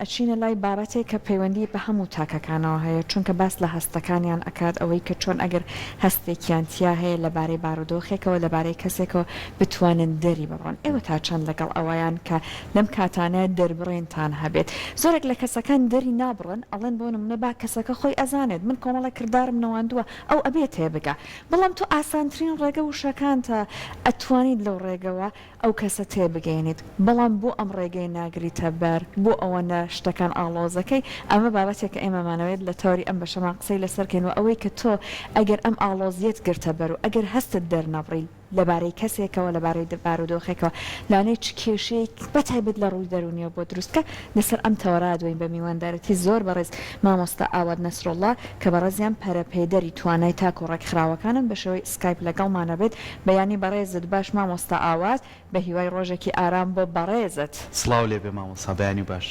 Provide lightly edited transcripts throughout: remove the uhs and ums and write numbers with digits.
ئەچینە لای بابەتێک کە پەیوەندی بە هەموو تاکەکانەوە هەیە چونکە باس لە هەستەکانیان ئەکات ئەوەی کە چۆن ئەگەر هەستێکیان تیا هەیە لەبارەی بارودۆخێکەوە لەبارەی کەسێکەوە بتوانن دەری بڕۆن ئێوە تا چەند لەگەڵ ئەوەیان کە لەم کاتانە دەربڕێنتان هەبێت زۆرێک لە کەسەکان دەری نابڕن ئەڵێن بۆ نمونە با کەسەکە خۆی ئەزانێت من کۆمەڵە کردارم نەواندووە ئەو ئەبێت هەیە بگا بەڵام تو ئاسانترین ڕێگە وشەکان تا ئەتوانیت لەو ڕێگەوە ئەو کەسە تێبگەێنیت بەڵام بۆ ئەم ڕێگەی ناگریتە بەر بۆ ئەوەنە شتەکان ئاڵۆزەکەی ئەمە بابەتێک کە ئێمەمانەوێت لە تەوری ئەم بەشەمان قسەی لەسەرکەین و ئەوەی کە تۆ ئەگەر ئەم ئاڵۆزیەت گرتە بەر و ئەگەر هەستت دەرنەبڕی لەبارەی کەسێکەوە لەبارەی بارودۆخێکەوە لانەی چ کێشەیەک بەتایبەت لە ڕووی دەرونیەوە بۆ دروستکە لەسەر ئەم تەوەرا دوین بە میواندارەتی زۆر بەڕێز مامۆستا ئاوات نەسرۆڵڵا کە بەڕێزیان پەرەپێدەری توانای تاک و ڕێکخراوەکانن بە شێوەی سکایپ لەگەڵمانە بێت بەیانی بەڕێزت باش مامۆستا ئاوات بە هیوای ڕۆژێکی ئارام بۆ بەڕێزت سڵاو لێ بێ مامۆستا بەیانی باش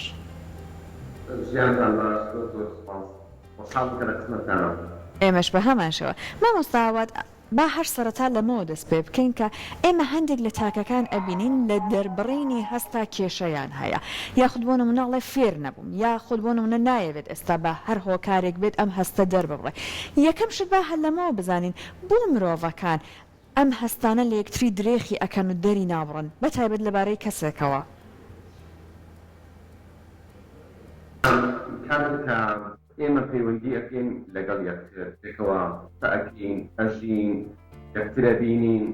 ئێمەش بە هەمانشەوە مامۆستا ئاوات با هەر سەرەتا لەمەوە دەست پێ بکەین کە ئێمە هەندێک لە تاکەکان ئەبینین لە دەربڕینی هەستا کێشەیان هەیە یاخود بۆ نمونەڵێ فێر نەبووم یاخود بۆ نمونە نایەوێت ئێستا بە هەر هۆکارێک بێت ئەم هەستە دەربڕێ یەکەم شت با هەر لەمەوە بزانین بۆ مرۆڤەکان ئەم هەستانە لە یەکتری درێخی ئەکەن و دەری نابڕن بەتایبەت لەبارەی کەسێکەوە ئێمە پەیوەندی ئەکەین لەگەڵ یەکترێکەوە تەئەکەین ئەژین یەکترە بینین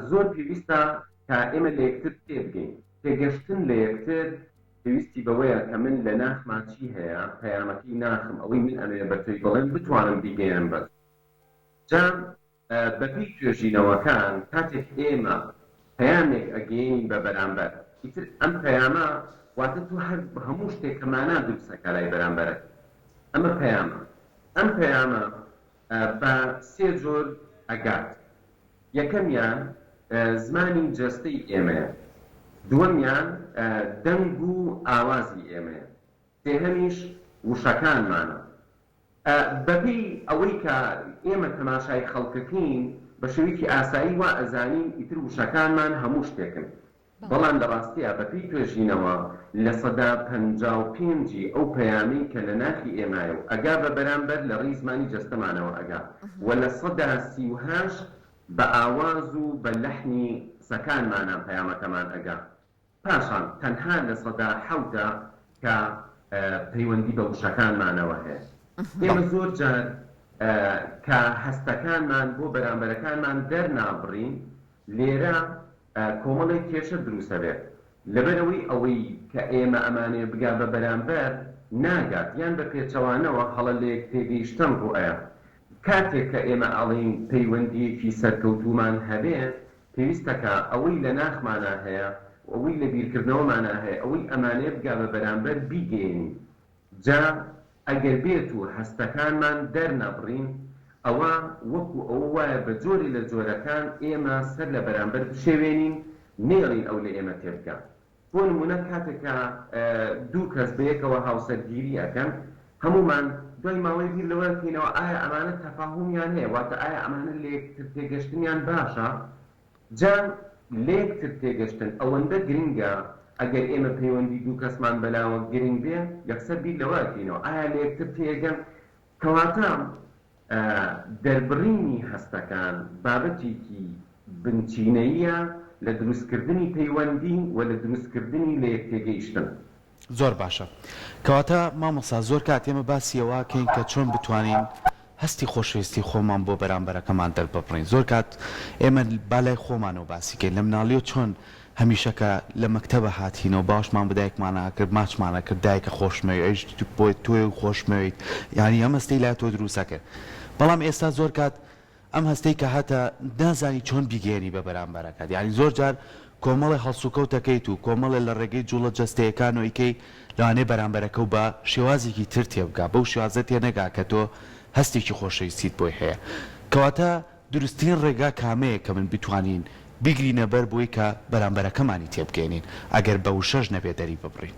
زۆر پێویستە کە ئێمە لە یەکتر تێبگەین تێگەشتن لە یەکتر پێویستی بەوەیە کە من لە ناخمان چی هەیە پەیامەکەی ناخم ئەوەی من ئەمێ بەتۆی بڵێن بتوانم بیگەێنم بەس جام بەپی توێژینەوەکان کاتێک ئێمە پەیامێک ئەگەین بە بەرامبەر ئیتر ئەم پەیامە واتە تو هەر هەموو شتێک کەمانە دروستەکە لای بەرامبەرەکە ئەمە پەیامە ئەم پەیامە بە سێ جۆر ئەگات یەکەمیان زمانی جەستەی ئێمەیە دووەمیان دەنگ و ئاوازی ئێمەیە سێهەمیش وشەکانمانە بەبی ئەوەی کە ئێمە تەماشای خەڵکەکەین بە شێوەیەکی ئاسایی وا ئەزانین ئیتر وشەکانمان هەموو شتێکن بەڵام لە ڕاستیە بەپی توێژینەوە لە سەدا 55 ئەو پەیامی کە لە ناخی ئێمایە و ئەگا بە بەرامبەر لە ڕێی زمانی جەستەمانەوە ئەگا و لە سەدا 38 بە ئاواز و بە لەحنی سەکانمانە پەیامەکەمان ئەگا پاشان تەنها لە سەدا 7 کە پەیوەندی بە وشەکانمانەوە هەیە ئێمە زۆر جار کە هەستەکانمان بۆ بەرامبەرەکانمان دەرنابڕین لێرە کۆمەڵێک کێشە دروستە بێت لەبەرەوەی ئەوەی کە ئێمە ئەمانێ بگا بە بەرامبەر ناگات یان بە پێچەوانەوە هەڵە لە یەک تێگەیشتن ڕوئەیە کاتێک کە ئێمە ئەڵین پەیوەندیەکی سەرکەوتومان هەبێت پێویستەکە ئەوەی لە ناخمانە هەیە ئەوەی لە بیرکردنەوەمانە هەیە ئەوەی ئەمانێ بگا بە بەرامبەر بیگەێنین جا ئەگەر بێت و هەستەکانمان دەرنەبڕین ئەوە وەکو ئەو وایە بە جۆری لە جۆرەکان ئێمە سەر لە بەرامبەر بشێوێنین نێڵین ئەو لە ئێمە تێبکە بۆ نمونە کاتێکە دوو کەس بەیەکەوە هاوسەرگیری ئەەکەن هەمومان دوای ماوەی بیر لەوە بکەینەوە ئایا ئەمانە تەفاهومیان هەیە واتە ئایا ئەمانە لە یەکتر تێگەشتنیان باشە جان لە یەکتر تێگەشتن ئەوەندە گرنگە ئەگەر ئێمە پەیوەندی دوو کەسمان بەلاوە گرنگ بێ یەکسەر بیر لەوە بکەینەوە ئایا لە یەکتر تێگەن کەواتە دەربڕینی هەستەکان بابەتێکی بنچینەیە لە دروستکردنی پەیوەندی و لە دروستکردنی لە یەک تێگەیشتن زۆر باشە کەواتە مامۆستا زۆر کات ئێمە باسیەوە کەین کە چۆن بتوانین هەستی خۆشەویستی خۆمان بۆ بەرامبەرەکەمان دەربڕین زۆر کات ئێمە بالای خۆمانەوە باسیکەین لە مناڵیەوە چۆن هەمیشەکە لە مەکتەبە هاتینەوە باشمان بدایکمانە کرد ماچمانە کرد دایکە خۆشمەوی ئەیش بۆی تۆی خۆشمەویت یعنی ئەم هەستەی لای تۆ دروستەکرد بەڵام ئێستا زۆر کات ئەم هەستەی کە هاتە نازانی چۆن بیگەێنی بە بەرامبەرەکەت یعنی زۆر جار کۆمەڵی هەڵسوکەوتەکەیت و کۆمەڵێ لە ڕێگەی جوڵە جەستەیەکانەوەیکەی لەوانەیە بەرامبەرەکە و بە شێوازێکی تر تێبگا بەو شێوازە تێنەگا کە تۆ هەستێکی خۆشەویستیت بۆی هەیە کەواتە دروستترین ڕێگا کامەیە کە من بتوانین بیگرینە بەر بۆی کە بەرامبەرەکەمانی تێبگەێنین ئەگەر بە وشەش نەبێت دەری ببڕین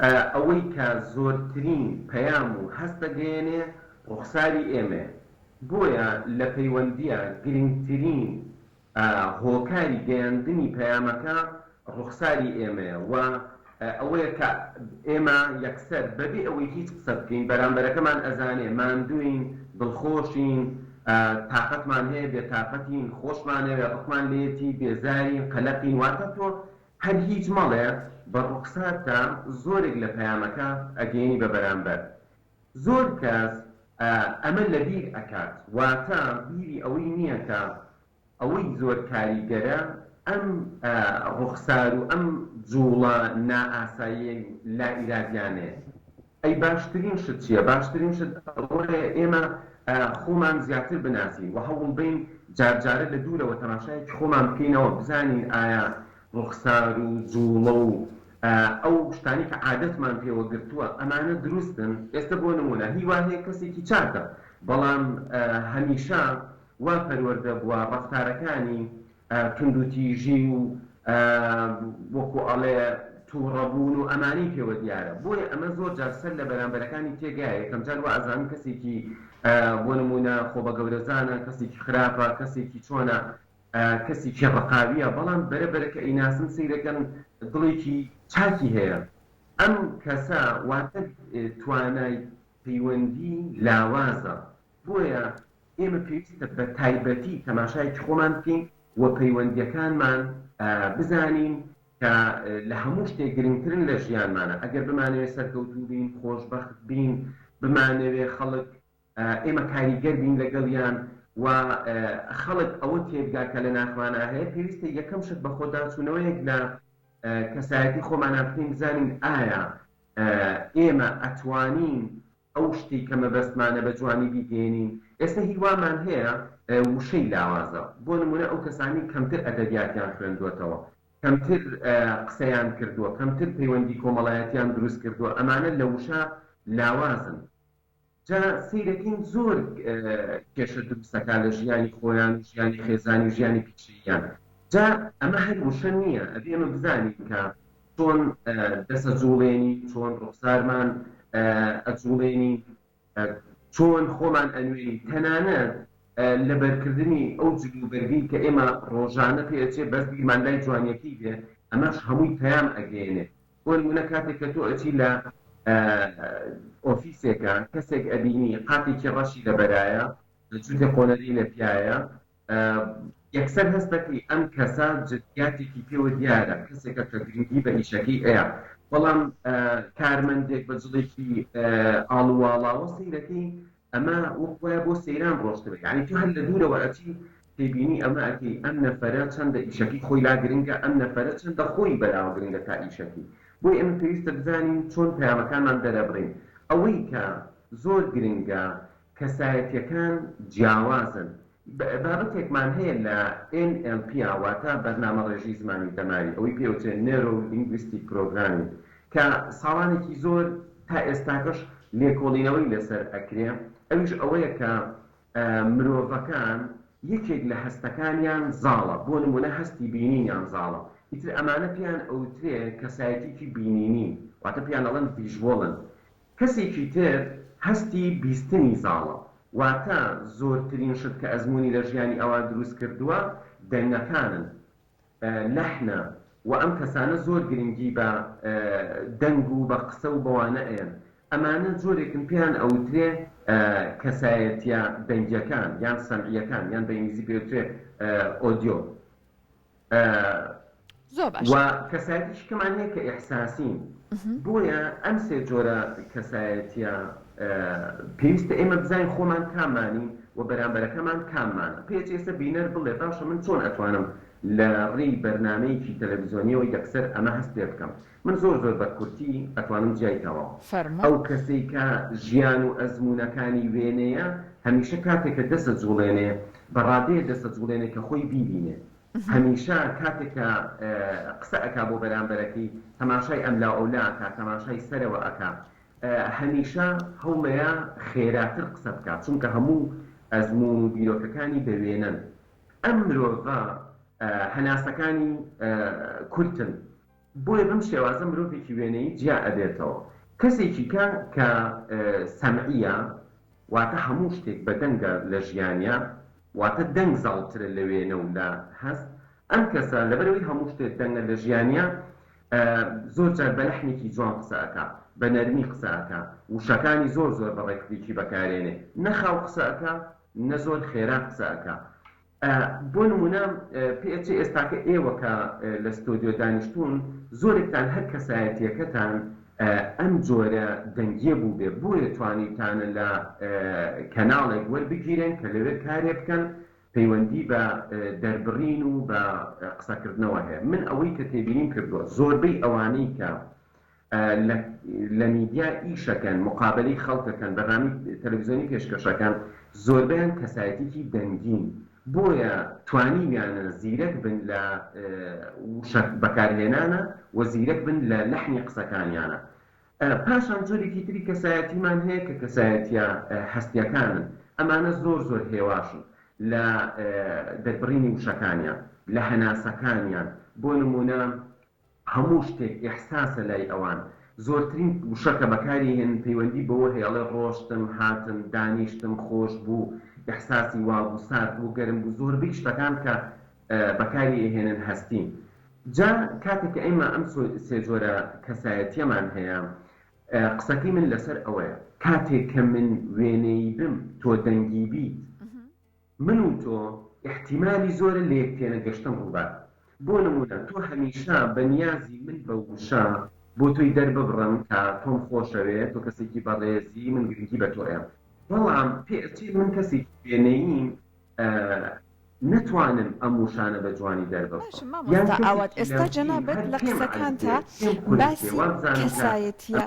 ئەوەی کە زۆرترین پەیام و هەستەگەێنێ ڕوخساری ئێمە بۆیە لە پەیوەندیە گرنگترین هۆکاری گەیاندنی پەیامەکە ڕوخساری ئێمەیە و ئەوەیە کە ئێمە یەکسەر بەبێ ئەوەی هیچ قسە بکەین بەرامبەرەکەمان ئەزانێ ماندووین دڵخۆشین تااقەتمان هەیە بێتاقەتین خۆشمانەوێ ڕقمان لێتی بێزارین قەلەقین واتە تۆ هەر هیچ مەڵێ بە ڕوخسارتە زۆرێک لە پەیامەکە ئەگەینی بە بەرامبەر زۆر کەس ئەمە لە بیر ئەکات واتە بیری ئەوەی نییە کە ئەوەی زۆر کاریگەرە ئەم ڕوخسار و ئەم جوڵە نائاسایی لا ئیرادیانێ ئەی باشترین شت چییە؟ باشترین شت ئەوەیە ئێمە خۆمان زیاتر بناسین و هەوڵ بین جارجارە لە دوورەوە تەماشایەکی خۆمان بکەینەوە بزانین ئایا ڕوخسار و جوڵە و ئەو شتانی کە عادەتمان پێوە گرتووە ئەمانە دروستن. ئێستا بۆ نمونە هیوان هەیە کەسێکی چاکە بەڵام هەمیشە وا پەروەردە بووە ڕەفتارەکانی کندوتیژی و وەکو ئەڵێ تووڕەبوون و ئەمانی پێوە دیارە بۆیە ئەمە زۆر جار سەر لە بەرامبەرەکانی تێگایە کەم جار وە ئەزانم کەسێکی بۆ نمونە خۆ بە گەورەزانە کەسێکی خراپە کەسێکی چۆنە کەسێکی ڕقاویە بەڵام بەرەبەرەکە ئەیناسن سیرەکەن دڵێکی چاکی هەیە ئەم کەسە واتە توانای پەیوەندی لاوازە بۆیە ئێمە پێویستە بە تایبەتی تەماشایەکی خۆمان بکەین و پەیوەندیەکانمان بزانین کە لە هەموو شتێک گرنگترن لە ژیانمانە ئەگەر بمانەوێت سەرکەوتوو بین خۆشبەخت بین بمانەوێت خەڵک ئێمە کاریگەر بین لەگەڵیان و خەڵک ئەوە تێبگا کە لە ناخوانە هەیە پێویستە یەکەم شت بە خۆداچوونەوەیەک لە کەسایەتی خۆمانە بکەین بزانین ئایا ئێمە ئەتوانین ئەو شتی کە مەبەستمانە بە جوانی بیگەێنین. ئێستا هیوامان هەیە وشەی لاوازە بۆ نمونە ئەو کەسانی کەمتر ئەدەبیاتیان خوێندووەتەوە کەمتر قسەیان کردووە کەمتر پەیوەندی کۆمەڵایەتیان دروست کردووە ئەمانە لە وشە لاوازن جا سیرەکەین زۆر کێشە دروستەکە لە ژیانی خۆیان ژیانی خێزانی و ژیانی پیچیان جا ئەمە هەر وشە نییە ئەبێ ئێمە بزانین کە چۆن دەسە جوڵێنی چۆن ڕوخسارمان ئەجوڵێنی چۆن خۆمان ئەنوێنی تەنانەت لە بەرکردنی ئەو جلوبەرگی کە ئێمە ڕۆژانە پێچێ بەس بیرمان لای جوانیەتی بێ ئەمەش هەمووی پەیام ئەگەێنێ بۆ نمونە کاتێک کە تۆ ئەچی لە ئۆفیسێکە کەسێک ئەبینی قاتێکی ڕەشی لەبەرایە لە جووتێ قۆنەری لە پیایە یەکسەر هەستەکەی ئەم کەسە جدیاتێکی پێوە دیارە کەسێکە کە گرنگی بە ئیشەکەی ئەیە بەڵام کارمەندێک بە جڵێکی ئاڵواڵاوە سیرەکەی ئەمە وەکوایە بۆ سەیران ڕۆشتبێ یعنی تو هەر لە دوورەوە ئەچی تێبینی ئەمە ئەکەی ئەم نەفەرە چەندە ئیشەکەی خۆی لا گرنگە ئەم نەفەرە چەندە خۆی بەراوە گرنگە تا ئیشەکەی بۆی ئەمە پێویستە بزانین چۆن پەیامەکانمان دەرەبڕین ئەوەی کە زۆر گرنگە کەسایەتیەکان جیاوازن بابەتێکمان هەیە لە NLP واتە بەرنامە ڕێژی زمانی دەماری ئەوەی پێوترێت نێرۆ لینگویستیک پرۆگرامی کە ساڵانێکی زۆر تا ئێستاکەش لێکۆڵینەوەی لەسەر ئەکرێ ئەویش ئەوەیە کە مرۆڤەکان یەکێک لە هەستەکانیان زاڵە بۆ نمونە هەستی بینینیان زاڵە ئیتر ئەمانە پێیان ئەوترێ کەسایەتێکی بینینی واتە پێیان ئەڵەن ڤیژوەڵن کەسێکی تر هەستی بیستنی زاڵە واتە زۆرترین شت کە ئەزمموی لە ژیانی ئەوان دروست کردووە دەنگەکانن لەحنە و ئەم کەسانە زۆر گرنگی بە دەنگ و بە قسە و بەوانە ئێن ئەمانە زۆرێکن پێیان ئەوترێ کەسایەتیە دەنگیەکان یان سەمعیەکان یان بە ئینگلیزی پێوترێ ئۆدیۆ و کەسایەتیش کەمان هەیە کە ئیحساسین بۆیە ئەم سێ جۆرە کەسایەتیە پێویستە ئێمە بزانین خۆمان کاممانین و بەرامبەرەکەمان کاممانە پێچ ئێستا بینەر بڵێ باشە من چۆن ئەتوانم لە ڕێی بەرنامەیەکی تەلەڤیزیۆنیەوە یەکسەر ئەمە هەست پێ بکەم من زۆر بە کورتی ئەتوانم جیایتەوە ئەو کەسەی کە ژیان و ئەزمونونەکانی وێنەیە هەمیشە کاتێککە دەسە جوڵێنێ بەڕادەیە دەسە جوڵێنێ کە خۆی بیبینێ هەمیشە کاتێککە قسە ئەکا بۆ بەرامبەرەکەی تەماشای ئەملا ئەولا ئەکا تەماشای سەرەوە ئەکا هەمیشە هەوڵەیە خێراتر قسە بکات چونکە هەموو ئەزمون و بیرۆکەکانی دەوێنن ئەم مرۆڤە هەناسەکانی کورتن بۆیە بم شێوازە مرۆڤێکی وێنەی جیا ئەبێتەوە کەسێکی کە سەمعیە واتە هەموو شتێک بە دەنگە لە ژیانیا واتە دەنگ زاڵترە لە وێنە و لە هەست ئەم کەسە لەبەرەوەی هەموو شتێک دەنگە لە ژیانیا زۆر جار بە لەحنێکی جوان قسەکە، بە نەرمی قسەکە، وشەکانی زۆر زۆر بە ڕێکخراوێکی بەکارێنێ، نەخاو قسەکە نە زۆر خێرا قسەکە. بۆ نمونە پێچێ ئێستاکە ئێوە کە لە ستۆدیۆ دانیشتون زۆرێکتان هەر کەسایەتیەکەتان ئەم جۆرە دەنگیە بوو بێ، بۆیە توانیتانە لە کەناڵێک وەربگیرن کە لەوێ کارێ بکەن پەیوەندی بە دەربڕین و بە قسەکردنەوە هەیە. من ئەوەی کە تێبینیم کردووە زۆربەی ئەوانەی کە لە میدیا ئیشەکەن، مقابلەی خەڵکەکەن، بەڕامی تەلەڤیزیۆنی پێشکەشەکەن، زۆربیان کەسایەتێکی دەنگین، بۆیە توانیویانە زیرەک بن لە بەکارهێنانە و زیرەک بن لە لەحنی قسەکانیانە. پاشان جۆرێکی تری کەسایەتیمان هەیە کە کەسایەتیە هەستیەکانن، ئەمانە زۆر زۆر هێواشن لە دەربڕینی وشەکانیان، لە هەناسەکانیان. بۆ نمونە هەموو شتێک ئێحساسە لای ئەوان، زۆرترین وشەکە بەکاری هێن پەیوەندی بەوە هێڵێ ڕۆشتم، هاتم، دانیشتم، خۆش بوو، ئێحساسی وابوو، سارد بوو، گەرم بوو، زۆربەی شتەکان کە بەکاری ئەهێنن هەستین. جا کاتێک کە ئێمە ئەم سێ جۆرە کەسایەتیەمان هەیە، قسەکەی من لەسەر ئەوەیە کاتێک کە من وێنەی بم تۆ دەنگی بیت، من و تۆ احتیمالی زۆرە لە یەکتێنە گەشتن ڕووبات. بۆ نمونە تۆ هەمیشە بەنیازی من بە وشە بۆ تۆی دەرببڕم کە تۆم خۆشەوێت، تۆ کەسێکی بەڕێزی، من گرنگی بە تۆیە. بەڵام پێچی من کەسێکی وێنەییم نتوانم ئەم وشانە بە جوانی دەرببڕم. ئاوات ئێستا جەنابەت لە قسەکانتە باسی کەسایەتیە،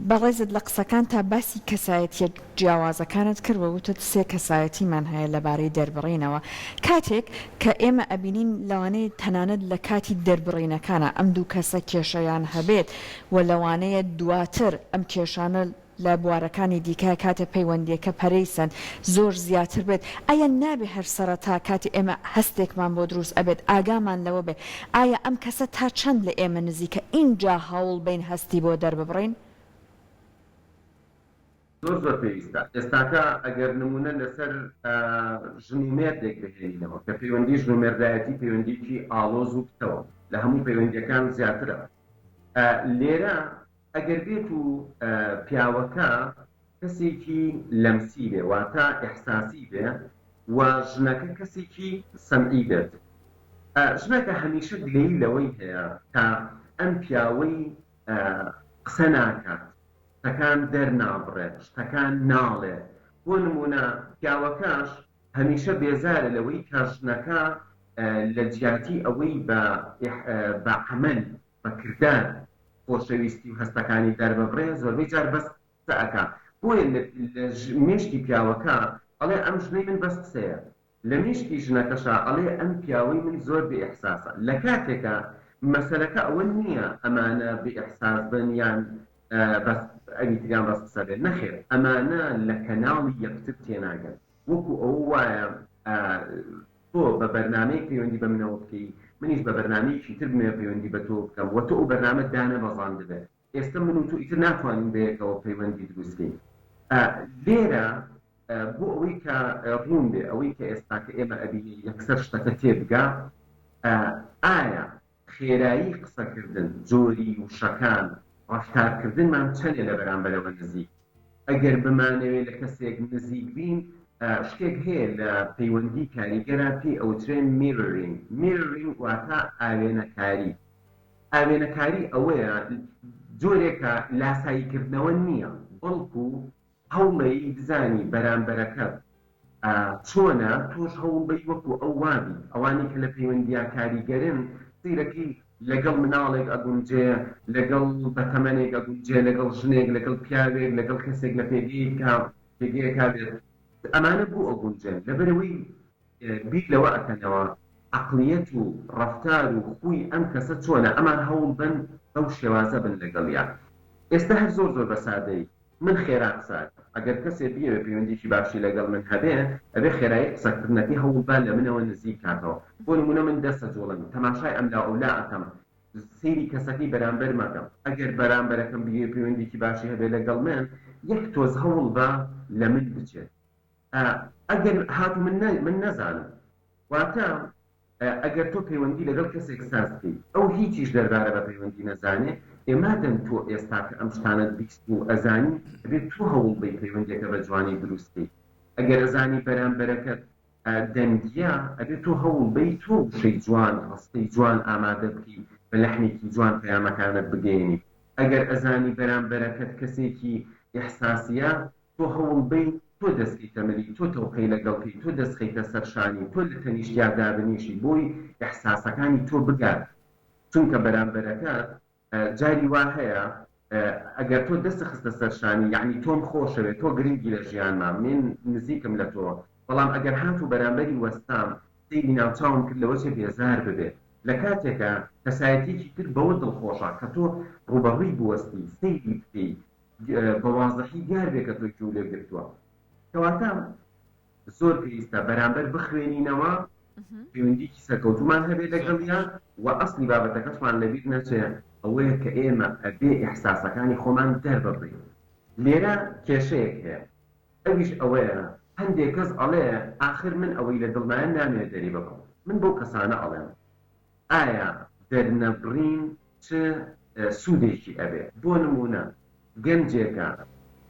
بەڕێزت لە قسەکان تا باسی کەسایەتیە جیاوازەکانت کردوە، وتت سێ کەسایەتیمان هەیە لەبارەی دەربڕینەوە. کاتێک کە ئێمە ئەبینین لەوانەیە تەنانەت لە کاتی دەربڕینەکانە ئەم دوو کەسە کێشەیان هەبێت و لەوانەیە دواتر ئەم کێشانە لە بوارەکانی دیکە کاتە پەیوەندیەکە پەرەیسەن زۆر زیاتر بێت. ئایا نابێ هەر سەرەتا کاتی ئێمە هەستێکمان بۆ دروست ئەبێت ئاگامان لەوە بێ ئایا ئەم کەسە تا چەند لە ئێمە نزیکە اینجا هەوڵ بین هەستی بۆ دەرببڕین؟ زۆر زۆر پێویستە. ئێستاکە ئەگەر نمونە لەسەر ژنومێردێک بهێنینەوە کە پەیوەندی ژنومێردایەتی پەیوەندیکی ئاڵۆز و پتەوە لە هەموو پەیوەندیەکان زیاترە. لێرە ئەگەر بێت و پیاوەکە کەسێکی لەمسی بێ، واتە ئێحساسی بێ، و ژنەکە کەسێکی سەمعی بێت، ژنەکە هەمیشە گلەیی لەوەی هەیە کە ئەم پیاوەی قسە ناکات، شتەکان دەرنابڕێت، شتەکان ناڵێ. بۆ نمونە پیاوەکەش هەمیشە بێزارە لەوەی کە ژنەکە لە جیاتی ئەوەی بە عەمەل بە کردار خۆشەویستی و هەستەکانی دەرببڕێ، زۆربەی جار بەس قسە ئەکا. بۆیە لە مێشتی پیاوەکە ئەڵێ ئەم ژنەی من بەس قسەیە، لە مێشتی ژنەکەشە ئەڵێ ئەم پیاوەی من زۆر بێ ئێحساسە. لە کاتێکە مەسەلەکە ئەوە نییە ئەمانە بێ ئێحساس بن یان بەس ئەویتریان بەس قسە بێت، نەخێر، ئەمانە لە کەناڵی یەکتر تێناگەن. وەکو ئەو وایە تۆ بە بەرنامەیەک پەیوەندی بە منەوە بکەی، منیش بە بەرنامەیەکی تر بمێ پەیوەندی بە تۆ بکەم، و تۆ ئەو بەرنامە دانە بەزان دەبێت. ئێستا من و تۆ ئیتر ناتوانین بەیەکەوە پەیوەندی دروستکەین. لێرە بۆ ئەوەی کە ڕوون بێ، ئەوەی کە ئێستا کە ئێمە ئەبینی یەکسەر شتەکە تێبگا، ئایا خێرایی قسەکردن، جۆری وشەکان، ڕەفتارکردنمان چەندێ لە بەرامبەرەوە نزیک؟ ئەگەر بمانەوێت لە کەسێک نزیک بین، شتێک هەیە لە پەیوەندی کاریگەرا پێی ئەوترێن میررینگ. میررینگ واتە ئاوێنەکاری. ئاوێنەکاری ئەوەیە جۆرێکە لاساییکردنەوە نییە، بەڵکو هەوڵی بزانی بەرامبەرەکە چۆنە، تۆش هەوڵ بەی وەکو ئەو وابی. ئەوانی کە لە پەیوەندیا کاریگەرن سیرەکەی لەگەڵ مناڵێک ئەگونجێ، لەگەڵ بەتەمەنێک ئەگونجێ، لەگەڵ ژنێک، لەگەڵ پیاوێک، لەگەڵ کەسێک لە پێگەیەکا بێت، ئەمانە بۆ ئەگونجێن لەبەرەوەی بیر لەوە ئەکەنەوە عەقڵیەت و ڕەفتار و خوی ئەم کەسە چۆنە، ئەمان هەوڵ بن ئەو شێوازە بن لەگەڵیان. ئێستا هەر زۆر زۆر بە سادەی من خێرا قسە، ئەگەر کەسێ بیەوێ پەیوەندیی باشی لەگەڵ من هەبێ، ئەبێ خێرایی قسەکردنەکەی هەوڵبان لە منەوە نزیک کاتەوە. بۆ نمونە من دەستە جۆڵم، تەماشای ئەم لا ئەولا ئەکەم، سەیری کەسەکەی بەرامبەر مەکەم. ئەگەر بەرامبەرەکەم بیێ پەیوەندیی باشی هەبێ لەگەڵ من، یەک تۆز هەوڵ بە لە من بچێت. ئەگەر هاتو من نەزانم، واتە ئەگەر تۆ پەیوەندی لەگەڵ کەسێک سازکەی ئەو هیچیش دەربارە بە پەیوەندی نەزانێ ئێمادەم تۆ ئێستا کە ئەم شتانت بیست و ئەزانی بێت تو هەوڵ بی پەیوەندیەکە بە جوانی دروستکەی ئەگەر ئەزانی بەرامبەرەکەت دەنگیا ئەبێت تۆ هەوڵ بی تۆ شەی جوان ڕستەی جوان ئامادە بکەی بە لەحنێکی جوان پەیامەکانت بگەێنی ئەگەر ئەزانی بەرامبەرەکەت کەسێکی ئیحساسیە تۆ هەوڵ بی تۆ دەستکەی تەمەلی تۆ تەوقەی لەگەڵکەی تۆ دەستخەیتە سەرشانی تۆ لە تەنیشتیادا بنیشی بۆی ئیحساسەکانی تۆ بگات چونکە بەرامبەرەکەت جاری وا هەیە ئەگەر تۆ دەست خستە سەرشانی یعنی تۆم خۆشەوێت تۆ گرنگی لە ژیانما من نزیکم لە تۆ بەڵام ئەگەر هاتوو بەرامبەری وەستام سەیری ناوچاوم کرد لەوە چێ بێزار ببێت لە کاتێکە کەسایەتێکی تر بەوە دڵخۆشە کە تۆ ڕوبەڕووی بوەستی سەیری بکەی بە وازەحی دیار بێ کە تۆ گوێ لێ گرتووە کەواتە زۆر پێویستە بەرامبەر بخوێنینەوە پەیوەندیکی سەرکەوتومان هەبێت لەگەڵیان و ئەسڵی بابەتەکەشمان لەبیر نەچێ ئەوەیە کە ئێمە ئەبێ ئیحساسەکانی خۆمان دەربڕین لێرە کێشەیەک هەیە ئەویش ئەوەیە هەندێک کەس ئەڵێ ئاخر من ئەوەی لە دڵمایە نامێت دەری بکەم من بۆ کەسانە ئەڵێم ئایا دەرنەبڕین چ سوودێکی ئەبێ بۆ نمونە گەنجێکە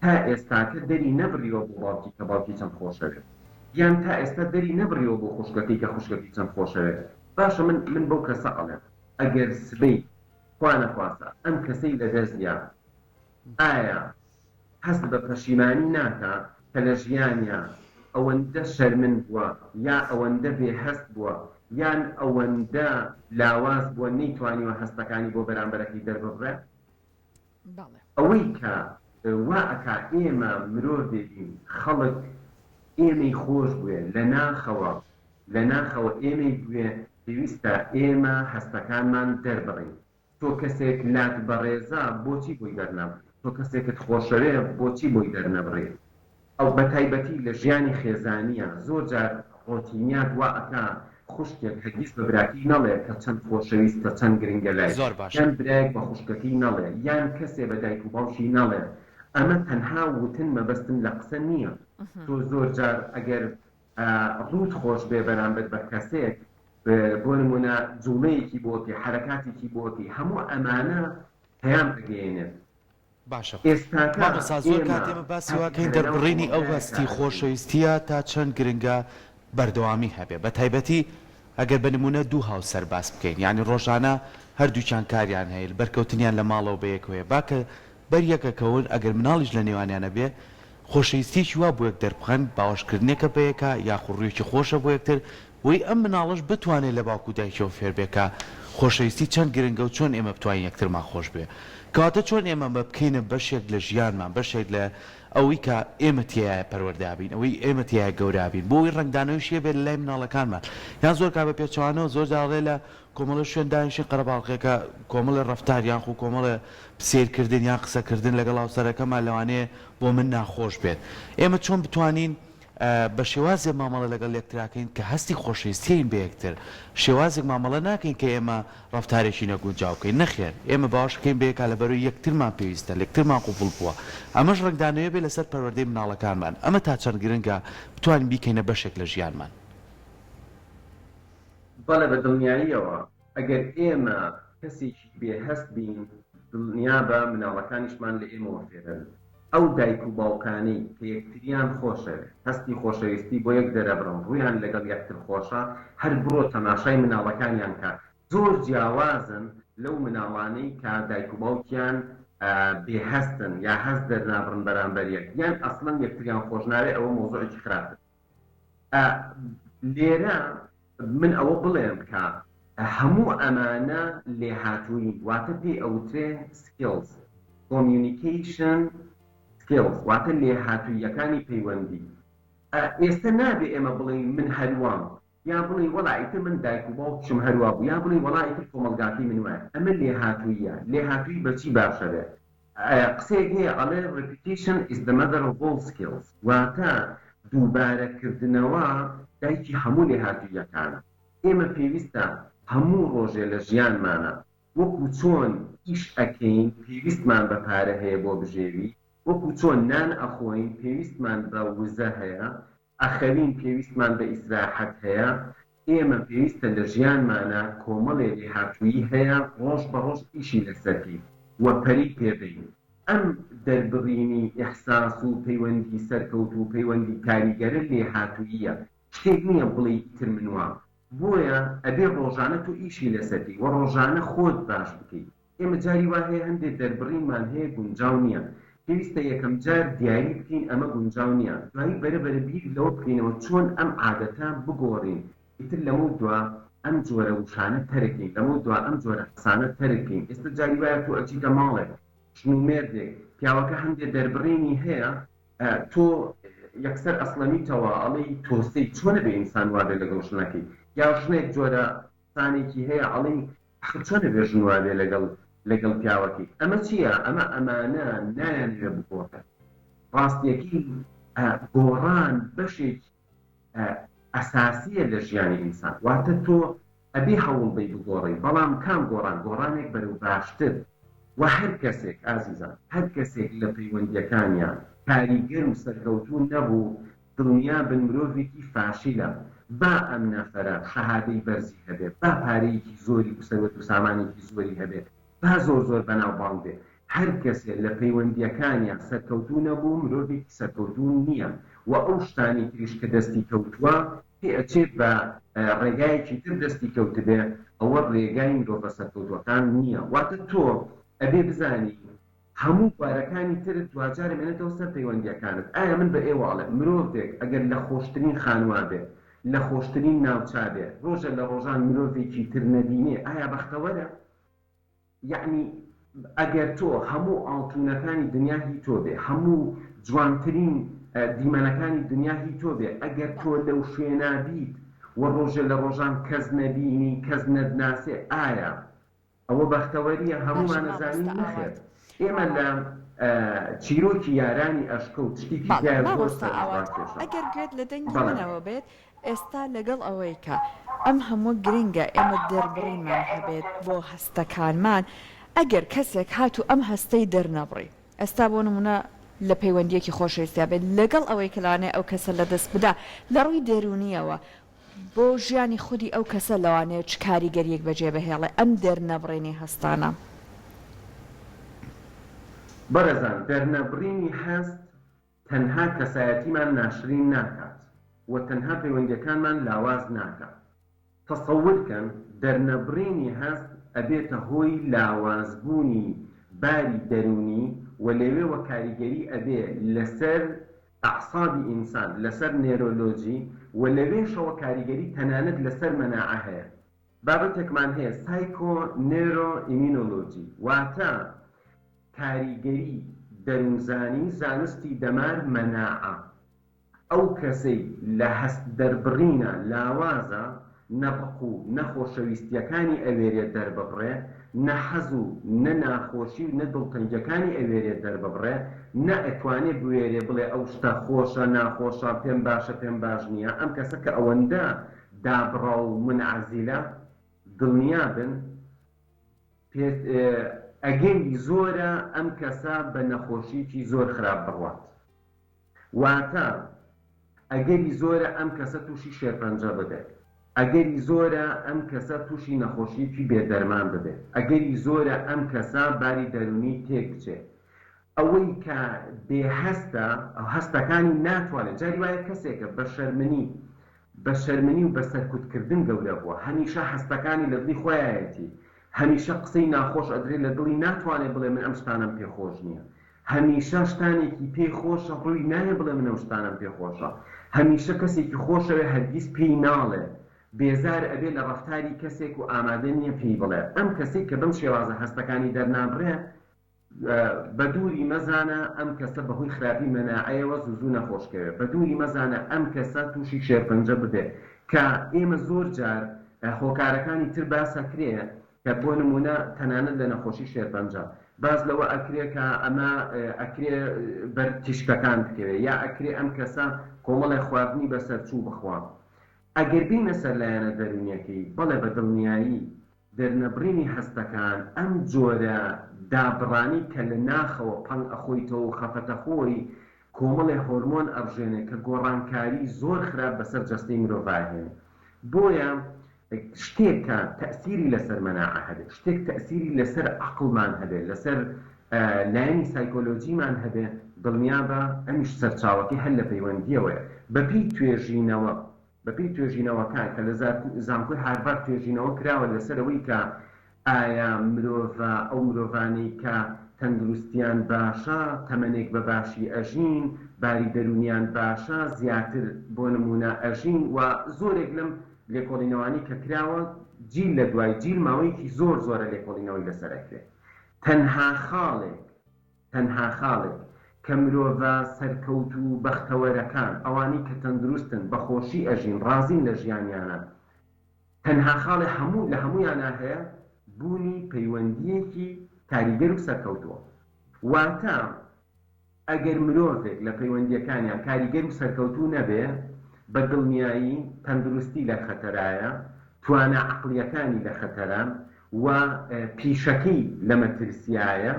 تا ئێستاکە دەری نەبڕیەوە بۆ باوکی کە باوکی چەند خۆشەوێت یان تا ئێستا دەری نەبڕیەوە بۆ خوشکەکەی کە خوشکەکەی چەند خۆشەوێت باشە من بەو کەسە ئەڵێم ئەگەر سبەی خوا نەخواسە ئەم کەسەی لەدەستیا ئایا هەست بە پەشیمانی ناکە کە لە ژیانیا ئەوەندە شەرمن بووە یا ئەوەندە بێهەست بووە یان ئەوەندە لاواز بووە نەیتوانیوە هەستەکانی بۆ بەرامبەرەکەی دەربڕێت ئەوەی کە وا ئەکا ئێمە مرۆڤ بێبین خەڵک ئێمەی خۆش بوێ لە ناخەوە ئێمەی بوێ پێویستە ئێمە هەستەکانمان دەربڕین تۆ کەسێک لات بەڕێزە بۆچی بۆی دەرنەبڕێت تۆ کەسێکت خۆشەوێ بۆچی بۆی دەرنەبڕێت ئەو بەتایبەتی لە ژیانی خێزانیە زۆر جار ڕۆتینیات وا ئەکا خوشکێک هەرگیز بە براکی نەڵێ کە چەند خۆشەویستە چەند گرنگە لای یان برایەک بە خوشکەکەی نەڵێ یان کەسێ بە دایک و باوکی نەڵێ ئەمە تەنها وتن مەبەستن لە قسە نییە تۆ زۆر جار ئەگەر ڕوت خۆش بێ بەرامبەر بە کەسێک بۆ نمونە جوڵەیەکی بۆتی حرەکاتێکی بۆتی هەموو ئەمانە پەیام ئەگەیەنێت باشە مامۆستا زۆر کاتێمە باسی واکەین دەربڕینی ئەو هەستی خۆشەویستیە تا چەند گرنگە بەردەوامی هەبێ بە تایبەتی ئەگەر بە نمونە دوو هاوسەر باس بکەین یعنی ڕۆژانە هەردووچیان کاریان هەیە بەرکەوتنیان لە ماڵەوە بەیەکەوەیە باکە بەریەکەکەون ئەگەر مناڵیش لە نێوانیانە بێ خۆشەویستیی وا بۆ یەک دەربخەن باوەشکردنێکە بەیەکە یا خوڕوویەکی خۆشە بۆ یەکتر وی ئەم مناڵش بتوانێت لە باوکو دایکەوە فێربێکە خۆشەویستی چەند گرنگە و چۆن ئێمە بتوانین یەکترمان خۆش بێ کەواتە چۆن ئێمە بە بکەینە بەشێک لە ژیانمان بەشێک لە ئەوەی کە ئێمە تایە پەروەردابین ئەوەی ئێمە تایە گەورابین بۆی ڕنگدانەوەیشیە بێت لە لای مناڵەکانمان یان زۆر کا بە پێچوانەوە زۆر داڵێ لە کۆمەڵە شوێن دانیشتن قەرەباڵغێکە کۆمەڵە ڕەفتاریان خو کۆمەڵە سیرکردن یان قسەکردن لەگەڵ هاوسەرەکەمان لەوانەیە بۆ من ناخۆش بێت ئێمە چۆن بتوانین بە شێوازێک مامەڵە لەگەڵ یەکتراکەین کە هەستی خۆشەویستیین بە یەکتر شێوازێک مامەڵە ناکەین کە ئێمە ڕەفتارێکی نەگونجاو بکەین نەخێر ئێمە باوەشەکەین بەیەکە لەبەرەوەی یەکترمان پێویستە لەکترمان قوبوڵ بووە ئەمەش ڕنگدانەوەی بێت لەسەر پەروەردەی مناڵەکانمان ئەمە تا چەند گرنگە بتوانین بیکەینە بەشێک لە ژیانمان بەڵێ بە دڵنیاییەوە ئەگەر ئێمە کەسێکی بێهەست بین دڵنیا بە مناڵەکانیشمان لە ئێمەوە فێرن ئەو دایک و باوکانەی کە یەکتریان خۆشە هەستی خۆشەویستی بۆ یەک دەرەبڕن ڕوویان لەگەڵ یەکتر خۆشە هەر بڕۆ تەماشای مناڵەکانیان کات زۆر جیاوازن لەو مناڵانەی کە دایک و باوکیان بێهەستن یا هەست دەرنابڕن بەرامبەر یەک یان ئەسڵەن یەکتریان خۆش ناوێ ئەوە مۆزوعێکی خراپە لێرە من ئەوە بڵێم کە هەموو ئەمانە لێهاتووین واتە پێی ئەوترێ سکیلز کۆمیونیکیشن سکیلز واتە لێهاتوویەکانی پەیوەندی ئێستا نابێ ئێمە بڵین من هەروام یا بڵێ وەڵایتر من دایک و باوکشم هەروە بوو یا بڵێ وەڵایتر کۆمەلگاتی من وایە ئەمە لێهاتوویە لێهاتووی بەچی باشە بێت قسەیەک هەیە ئەڵێ repetition is the mother of all skills واتە دووبارەکردنەوە دایکی هەموو لێهاتوویەکانە ئێمە پێویستە هەموو ڕۆژێ لە ژیانمانە وەکو چۆن ئیش ئەکەین پێویستمان بە پارە هەیە بۆ بژێوی وەکو چۆن نان ئەخۆین پێویستمان بە وزە هەیە ئەخەوین پێویستمان بە ئیسراحەت هەیە ئێمە پێویستە لە ژیانمانە کۆمەڵێ لێهاتوویی هەیە ڕۆژ بە ڕۆژ ئیشی لەسەرکی وە پەری پێبین ئەم دەربڕینی ئیحساس و پەیوەندی سەرکەوت و پەیوەندی کاریگەرە لێهاتوویە شتێک نییە بڵێ ئیتر منوە بۆیە ئەبێ ڕۆژانە تو ئیشی لەسەرکی وە ڕۆژانە خۆت باش بکەیت ئێمە جاری وا هەیە هەندێک دەربڕینمان هەیە گونجاو نییە پێویستە یەکەم جار دیاری بکەین ئەمە گونجاو نییە دوایی بەرەبەرە بیر لەوە بکەینەوە چۆن ئەم عادەتە بگۆڕین ئیتر لەمە دوا ئەم جۆرە وشانە تەرەکەین لەمە دوا ئەم جۆرە حسانە تەرەکەین ئێستا جاری وایە تۆ ئەچیتە ماڵێک ژنومێردێک پیاوەکە هەندێک دەربڕینی هەیە تۆ یەکسەر ئەسڵەمیتەوە ئەڵێی تۆسەی چۆنە بێ ئینسان وابێ لەگەڵ ژنەکەی یا ژنێک جۆرە سانێکی هەیە ئەڵێی چۆنە بێ ژن وابێ لەگەڵ پیاوەکەی ئەمە چییە ئەمە ئەمانە نایانوێ بگۆڕێ ڕاستیەکی گۆڕان بەشێک ئەساسیە لە ژیانی ئینسان واتە تۆ ئەبێ هەوڵ بی بگۆڕی بەڵام کام گۆڕانێک بەرەو باشتر و هەر کەسێک ئازیزان هەر کەسێک لە پەیوەندیەکانیان کاریگەر و سەرکەوتوو نەبوو دڵنیا بن مرۆڤێکی فاشیلە با ئەم نەفەرە شەهادەی بەرزی هەبێ با پارەیەکی زۆری و سەروەت و سامانێکی زۆری هەبێ با زۆر بەناوبانگ بێ هەر کەسێک لە پەیوەندیەکانیان سەرکەوتوو نەبوو مرۆڤێکی سەرکەوتوو نییە و ئەو شتانی تریش کە دەستی کەوتووە پێ ئەچێت بە ڕێگایەکی تر دەستی کەوتبێ ئەوە ڕێگای مرۆڤە سەرکەوتوەکان نییە واتە تۆ ئەبێ بزانی هەموو بارەکانی ترت دوجارە مێنێتەوە سەر پەیوەندیەکانت ئایا من بە ئێوەڵێ مرۆڤێک ئەگەر لە خۆشترین خانوا بێ لە خۆشترین ناوچا بێ ڕۆژە لە ڕۆژان مرۆڤێکی تر نەبینێ ئایا بەختەوەرە یعنی ئەگەر تۆ هەموو ئاڵتونەکانی دنیا هی تۆ بێ هەموو جوانترین دیمەنەکانی دنیا هی تۆ بێ ئەگەر تۆ لەو شوێنابیت و ڕۆژە لە ڕۆژان کەس نەبینی کەس نەدناسێ ئایا ئەوە بەختەوەریە هەمومان نەزانین نەخێت ئێمە لە چیرۆکی یارانی ئەشکە و تشتێکی ئەگەر گوێت لە دەنگی منەوە بێت ئێستا لەگەڵ ئەوەی کە ئەم هەموو گرنگە ئێمە دەربڕینمان هەبێت بۆ هەستەکانمان ئەگەر کەسێک هاتو ئەم هەستەی دەرنەبڕی ئێستا بۆ نمونە لە پەیوەندیەکی خۆشەویستیا بێت لەگەڵ ئەوەی کەلانێ ئەو کەسە لە دەست بدا لە ڕووی دەرونیەوە بۆ ژیانی خودی ئەو کەسە لەوانەیە چ کاریگەریەک بەجێ بهێڵێ ئەم دەرنەبڕێنی هەستانە بەڕێزان دەرنەبڕینی هەست تەنها کەسایەتیمان ناشرین ناکات و تەنها پەیوەندیەکانمان لاواز ناکات تەسەوورکەن دەرنەبڕینی هەست ئەبێتە هۆی لاوازبوونی باری دەرونی و لەوێوە کاریگەری ئەبێ لەسەر ئەعسابی ئینسان لەسەر نێرۆلۆجی و لەوێشەوە کاریگەری تەنانەت لەسەر مەناعە هەیە بابەتێکمان هەیە سایکۆ نێرۆ ئیمینۆلۆجی واتە کاریگەری دەروونزانی زانستی دەمار مەناعە ئەو کەسەی لە هەست دەربڕینە لاوازە نەبق و نەخۆشەویستیەکانی ئەوێرێت دەرببڕێ نەحەز و نەناخۆشی و نەدڵتەنگەکانی ئەوێرێت دەرببڕێ نە ئەتوانێت بوێرێ بڵێ ئەو شتە خۆشە ناخۆشە پێم باشە پێم باش نییە ئەم کەسە کە ئەوەندە دابڕە و منعەزیلە دڵنیا بن ئەگەری زۆرە ئەم کەسە بە نەخۆشیکی زۆر خراپ بڕوات واتە ئەگەری زۆرە ئەم کەسە تووشی شێرپەنجە ببێت ئەگەری زۆرە ئەم کەسە تووشی نەخۆشیکی بێدەرمان ببێت ئەگەری زۆرە ئەم کەسە باری دەرونی تێک بچێت ئەوەی کە بێهەستە هەستەکانی ناتوانێت جاری وایە کەسێکە بە شەرمنی و بە سەرکوتکردن گەورە بووە هەمیشە هەستەکانی لە دڵی خۆیایەتی هەمیشە قسەی ناخۆش ئەدرێت لە دڵی ناتوانێت بڵێ من ئەم شتانم پێخۆش نییە هەمیشە شتانێکی پێخۆشە ڕووی نایە بڵێ من ئەم شتانم پێخۆشە هەمیشە کەسێکی خۆشەوێ هەرگیز پێی ناڵێ بێزار ئەبێ لە ڕەفتاری کەسێک و ئامادە نییە پێی بڵێ ئەم کەسێک کە بەم شێوازە هەستەکانی دەرنابڕێ بە دووری مەزانە ئەم کەسە بەهۆی خراپی مەناعەیەوە زوو نەخۆشکەوێت بە دووری مەزانە ئەم کەسە تووشی شێرپەنجە بدێت کە ئێمە زۆر جار هۆکارەکانی تر باسەکرێ کە بۆ نمونە تەنانەت لە نەخۆشی شێرپەنجە باز لەوە ئەکرێ کە ئەمە ئەکرێ بەر تیشکەکان بکەوێت یا ئەکرێ ئەم کەسە کۆمەڵی خواردنی بەسەرچوو بخوات ئەگەر بینە سەر لایەنە دەرونیەکەی بەڵێ بە دڵنیایی دەرنەبڕینی هەستەکان ئەم جۆرە دابڕانی کە لە ناخەوە پەنگ ئەخۆیتەوە و خەفەتە خۆی کۆمەڵی هۆرمۆن ئەڕژێنێ کە گۆڕانکاری زۆر خراپ بەسەر جەستەی مرۆڤ هێنێ بۆیە شتێک کە تەسیری لەسەر مەناعە هەبێت، شتێک تەسیری لەسەر عەقڵمان هەبێت، لەسەر لایەنی سایکۆلۆجیمان هەبێت، دڵنیا بە ئەمیش سەرچاوەکەی هەر لە پەیوەندیەوەیە بەپێی توێژینەوە، بەپێی توێژینەوەکان کە لە زانکۆی هارڤارد توێژینەوە کراوە لەسەرەوەی کە ئایا مرۆڤ ئەو مرۆڤانەی کە تەندروستیان باشە، تەمەنێک بە باشی ئەژین، باری دەرونیان باشە، زیاتر بۆ نمونە ئەژین و زۆرێک لەم لێکۆڵینەوانی کە کراوە جیل لە دوای جیل ماوەیەکی زۆر زۆرە لێکۆڵینەوەی لەسەرەکرێت. تەنها خاڵێک کە مرۆڤە سەرکەوت و بەختەوەرەکان ئەوانی کە تەندروستن بەخۆشی ئەژین ڕازین لە ژیانیانە، تەنها خاڵی لە هەمویانە هەیە بوونی پەیوەندیەکی کاریگەر و سەرکەوتووە. واتە ئەگەر مرۆڤێک لە پەیوەندیەکانیان کاریگەر و سەرکەوتوو نەبێ، بە دڵنیایی تەندروستی لە خەتەرایە، توانە عەقڵیەکانی لە خەتەرە و پیشەکەی لە مەترسیایە،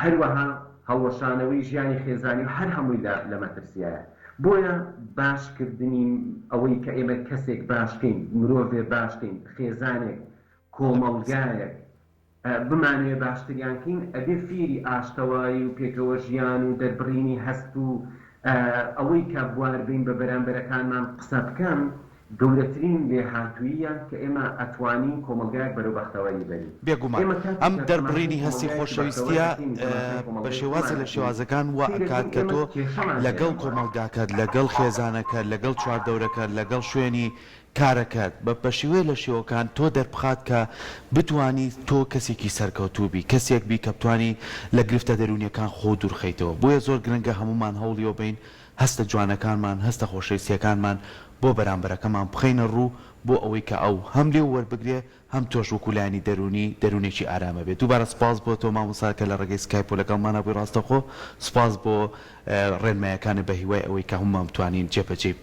هەروەها هەڵوەشانەوەی ژیانی خێزانی و هەر هەمووی لە مەترسیایە. بۆیە باشکردنی ئەوەی کە ئێمە کەسێک باشکەین، مرۆڤێ باشکەین، خێزانێک، کۆمەڵگایەک بمانوێ باشتریانکەین، ئەبێ فێری ئاشتەوایی و پێکەوە ژیان و دەربڕینی هەست و ئەوەی کە بواربین بە بەرامبەرەکانمان قسە بکەن گەورەترین لێهاتوویە کە ئێمە ئەتوانین کۆمەلگایەک بەرەو بەختەوەری بەرین. بێگومان ئەم دەربڕینی هەستی خۆشەویستیە بە شێوازە لە شێوازەکان وا ئەکات کە تۆ لەگەڵ کۆمەلگاکەت، لەگەڵ خێزانەکەت، لەگەڵ چواردەورەکەت، لەگەڵ شوێنی کارەکەت بە شێوەیە لە شێوەکان تۆ دەربخات کە بتانی تۆ کەسێکی سەرکەوتووبی، کەسێک بی کە بتانی لە گرفتە دەرونیەکان خۆ دوورخەیتەوە. بۆیە زۆر گرنگە هەمومان هەوڵیەوە بین هەستە جوانەکانمان، هەستە خۆشەویستیەکانمان بۆ بەرامبەرەکەمان بخەینە ڕوو بۆ ئەوەی کە ئەو هەم لێو وەربگرێ هەم تۆش وەکولانی دەرونێکی ئارامە بێت. دووبارە سپاس بۆ تۆ مامۆستاکە لە ڕێگەی سکایپ و لەگەڵمانە بووی ڕاستەخۆ، سپاس بۆ ڕێنمایەکانت بە هیوای ئەوەی کە هەمومان بتوانین جێبەجێ بکەین.